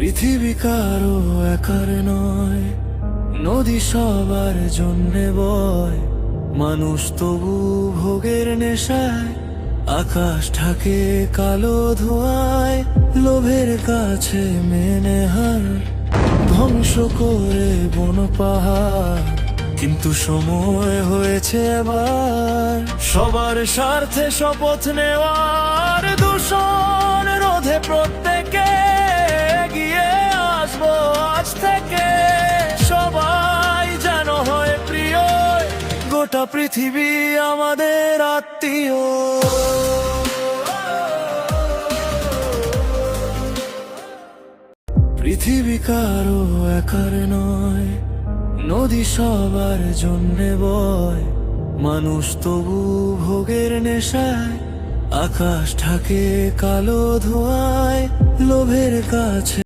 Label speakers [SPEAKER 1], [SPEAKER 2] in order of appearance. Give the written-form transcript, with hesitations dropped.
[SPEAKER 1] পৃথিবী কারো একার নয়, নদী সবার জন্যে বয়। মানুষ তবু ভোগের নেশায়, আকাশ ঢাকে কালো ধোঁয়ায়। লোভের কাছে মেনে হার, ধ্বংস করে বন পাহাড়। কিন্তু সময় হয়েছে এবার সবার স্বার্থে শপথ নেওয়ার। দূষণ রোধে প্রত্যেকে এগিয়ে আসবো আজ থেকে। সবাই যেন হয় প্রিয়, গোটা পৃথিবী আমাদের আত্মীয়। পৃথিবী কারো একার নয়, নদী সবার জন্যে বয়। মানুষ তবু ভোগের নেশায়, আকাশ ঢাকে কালো ধোঁয়ায়। লোভের কাছে